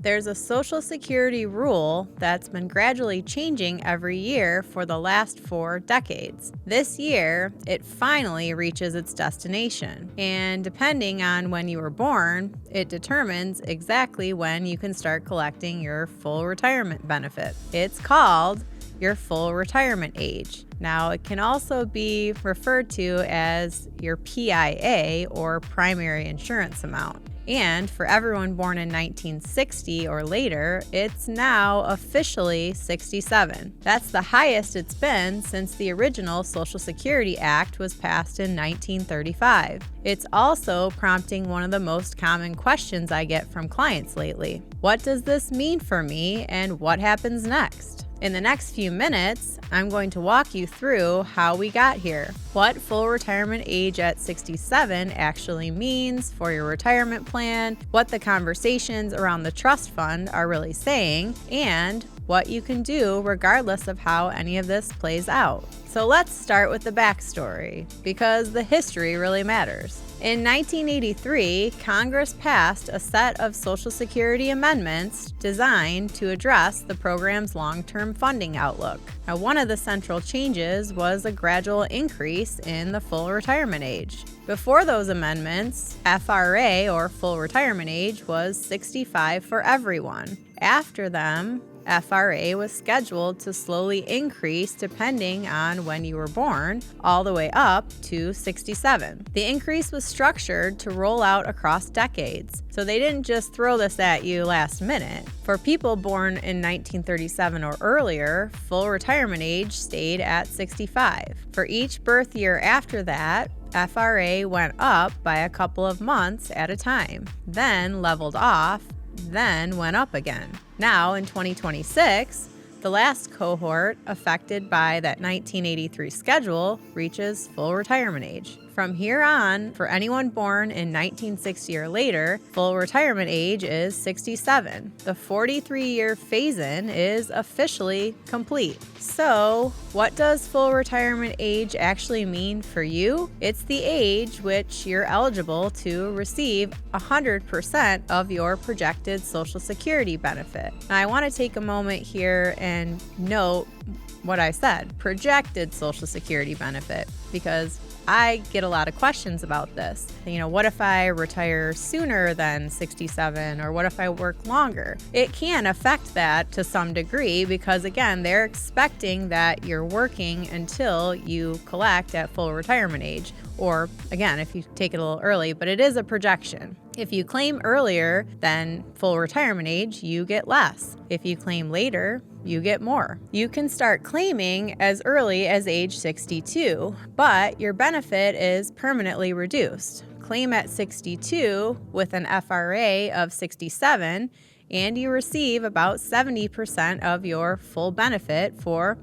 There's a Social Security rule that's been gradually changing every year for the last 4 decades. This year, it finally reaches its destination. And depending on when you were born, it determines exactly when you can start collecting your full retirement benefit. It's called your full retirement age. Now, it can also be referred to as your PIA, or primary insurance amount. And for everyone born in 1960 or later, it's now officially 67. That's the highest it's been since the original Social Security Act was passed in 1935. It's also prompting one of the most common questions I get from clients lately. What does this mean for me, and what happens next? In the next few minutes, I'm going to walk you through how we got here, what full retirement age at 67 actually means for your retirement plan, what the conversations around the trust fund are really saying, and what you can do regardless of how any of this plays out. So let's start with the backstory, because the history really matters. In 1983, Congress passed a set of Social Security amendments designed to address the program's long-term funding outlook. Now, one of the central changes was a gradual increase in the full retirement age. Before those amendments, FRA, or full retirement age, was 65 for everyone. After them, FRA was scheduled to slowly increase depending on when you were born, all the way up to 67. The increase was structured to roll out across decades, so they didn't just throw this at you last minute. For people born in 1937 or earlier, full retirement age stayed at 65. For each birth year after that, FRA went up by a couple of months at a time, then leveled off, then went up again. Now, in 2026, the last cohort affected by that 1983 schedule reaches full retirement age. From here on, for anyone born in 1960 or later, full retirement age is 67. The 43-year phase-in is officially complete. So, what does full retirement age actually mean for you? It's the age which you're eligible to receive 100% of your projected Social Security benefit. Now, I want to take a moment here and note what I said, projected Social Security benefit, because I get a lot of questions about this. What if I retire sooner than 67, or what if I work longer? It can affect that to some degree because, again, they're expecting that you're working until you collect at full retirement age, or, again, if you take it a little early, but it is a projection. If you claim earlier than full retirement age, you get less. If you claim later, you get more. You can start claiming as early as age 62, but your benefit is permanently reduced. Claim at 62 with an FRA of 67, and you receive about 70% of your full benefit for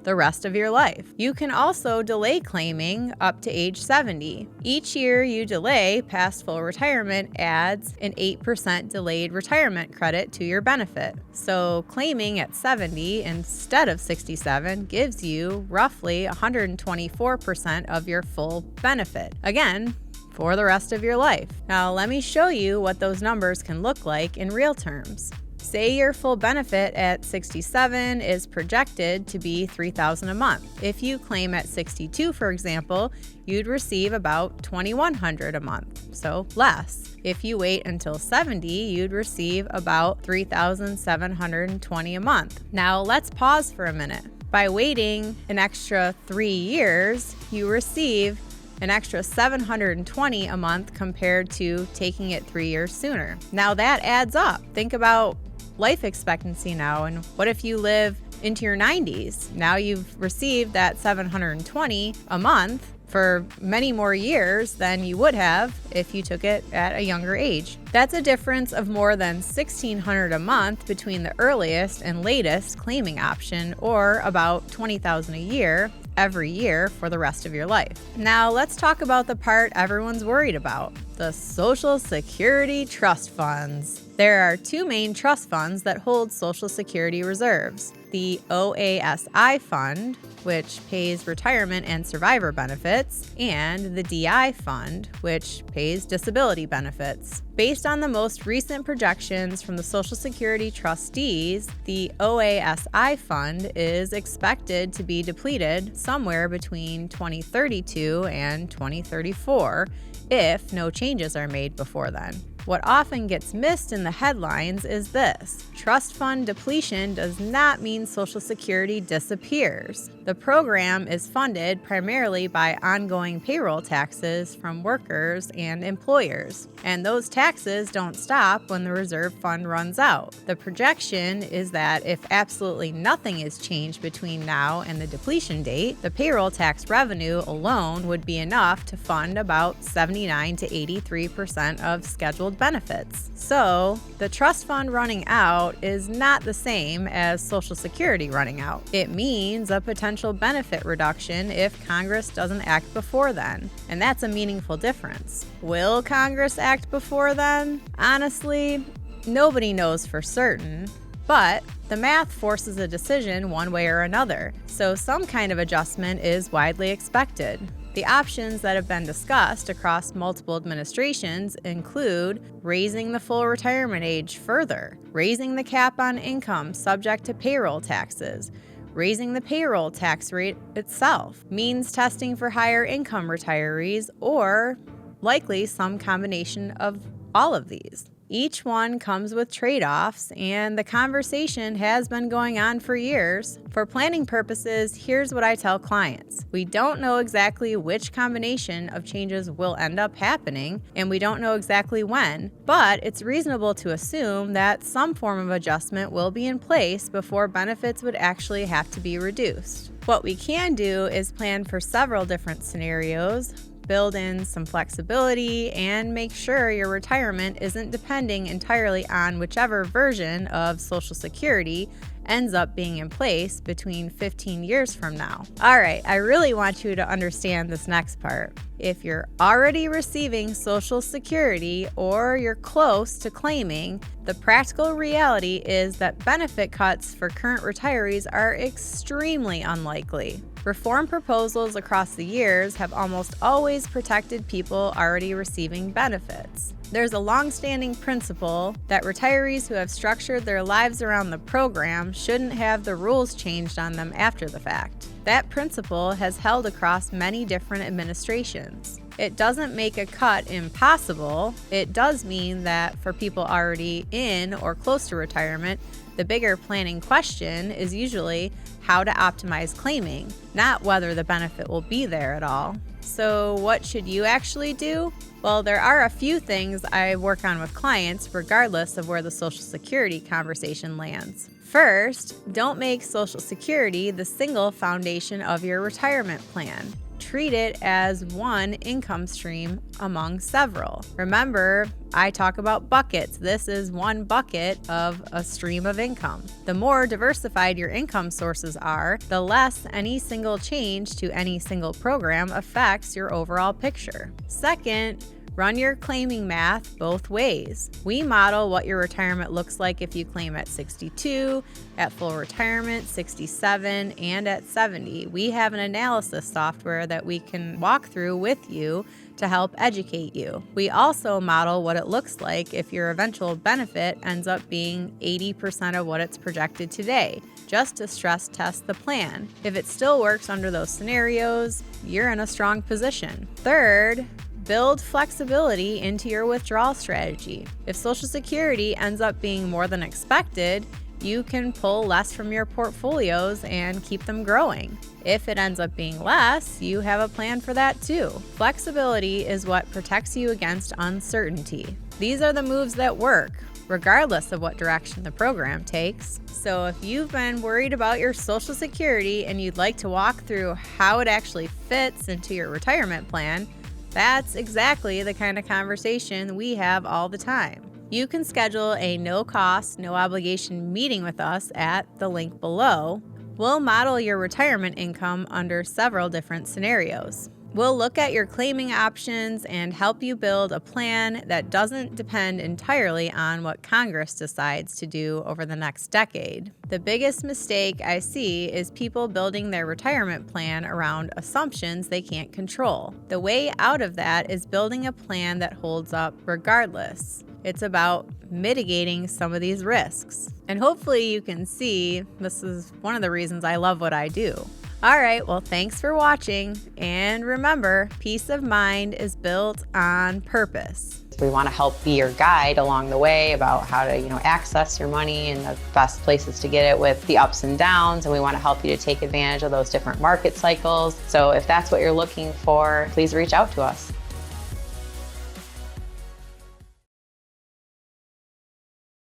the rest of your life. You can also delay claiming up to age 70. Each year you delay past full retirement adds an 8% delayed retirement credit to your benefit. So claiming at 70 instead of 67 gives you roughly 124% of your full benefit. Again, for the rest of your life. Now let me show you what those numbers can look like in real terms. Say your full benefit at 67 is projected to be $3,000 a month. If you claim at 62, for example, you'd receive about $2,100 a month, so less. If you wait until 70, you'd receive about $3,720 a month. Now let's pause for a minute. By waiting an extra 3 years, you receive an extra $720 a month compared to taking it 3 years sooner. Now that adds up. Think about life expectancy now, and what if you live into your 90s? Now you've received that $720 a month for many more years than you would have if you took it at a younger age. That's a difference of more than $1,600 a month between the earliest and latest claiming option, or about $20,000 a year every year for the rest of your life. Now let's talk about the part everyone's worried about. the Social Security Trust Funds. There are two main trust funds that hold Social Security reserves: the OASI fund, which pays retirement and survivor benefits, and the DI fund, which pays disability benefits. Based on the most recent projections from the Social Security trustees, the OASI fund is expected to be depleted somewhere between 2032 and 2034 if no changes are made before then. What often gets missed in the headlines is this: trust fund depletion does not mean Social Security disappears. The program is funded primarily by ongoing payroll taxes from workers and employers, and those taxes don't stop when the reserve fund runs out. The projection is that if absolutely nothing is changed between now and the depletion date, the payroll tax revenue alone would be enough to fund about 79 to 83% of scheduled benefits. So, the trust fund running out is not the same as Social Security running out. It means a potential benefit reduction if Congress doesn't act before then, and that's a meaningful difference. Will Congress act before then? Honestly, nobody knows for certain, but the math forces a decision one way or another, so some kind of adjustment is widely expected. The options that have been discussed across multiple administrations include raising the full retirement age further, raising the cap on income subject to payroll taxes, raising the payroll tax rate itself, means testing for higher income retirees, or likely some combination of all of these. Each one comes with trade-offs, and the conversation has been going on for years. For planning purposes, here's what I tell clients. We don't know exactly which combination of changes will end up happening, and we don't know exactly when, but it's reasonable to assume that some form of adjustment will be in place before benefits would actually have to be reduced. What we can do is plan for several different scenarios, build in some flexibility, and make sure your retirement isn't depending entirely on whichever version of Social Security ends up being in place between 15 years from now. All right, I really want you to understand this next part. If you're already receiving Social Security or you're close to claiming, the practical reality is that benefit cuts for current retirees are extremely unlikely. Reform proposals across the years have almost always protected people already receiving benefits. There's a long-standing principle that retirees who have structured their lives around the program shouldn't have the rules changed on them after the fact. That principle has held across many different administrations. It doesn't make a cut impossible. It does mean that for people already in or close to retirement, the bigger planning question is usually how to optimize claiming, not whether the benefit will be there at all. So what should you actually do? Well, there are a few things I work on with clients regardless of where the Social Security conversation lands. First, don't make Social Security the single foundation of your retirement plan. Treat it as one income stream among several. Remember, I talk about buckets. This is one bucket of a stream of income. The more diversified your income sources are, the less any single change to any single program affects your overall picture. Second, run your claiming math both ways. We model what your retirement looks like if you claim at 62, at full retirement, 67, and at 70. We have an analysis software that we can walk through with you to help educate you. We also model what it looks like if your eventual benefit ends up being 80% of what it's projected today, just to stress test the plan. If it still works under those scenarios, you're in a strong position. Third, build flexibility into your withdrawal strategy. If Social Security ends up being more than expected, you can pull less from your portfolios and keep them growing. If it ends up being less, you have a plan for that too. Flexibility is what protects you against uncertainty. These are the moves that work, regardless of what direction the program takes. So if you've been worried about your Social Security and you'd like to walk through how it actually fits into your retirement plan, that's exactly the kind of conversation we have all the time. You can schedule a no-cost, no-obligation meeting with us at the link below. We'll model your retirement income under several different scenarios. We'll look at your claiming options and help you build a plan that doesn't depend entirely on what Congress decides to do over the next decade. The biggest mistake I see is people building their retirement plan around assumptions they can't control. The way out of that is building a plan that holds up regardless. It's about mitigating some of these risks. And hopefully you can see this is one of the reasons I love what I do. All right, well, thanks for watching. And remember, peace of mind is built on purpose. We want to help be your guide along the way about how to, access your money and the best places to get it with the ups and downs. And we want to help you to take advantage of those different market cycles. So if that's what you're looking for, please reach out to us.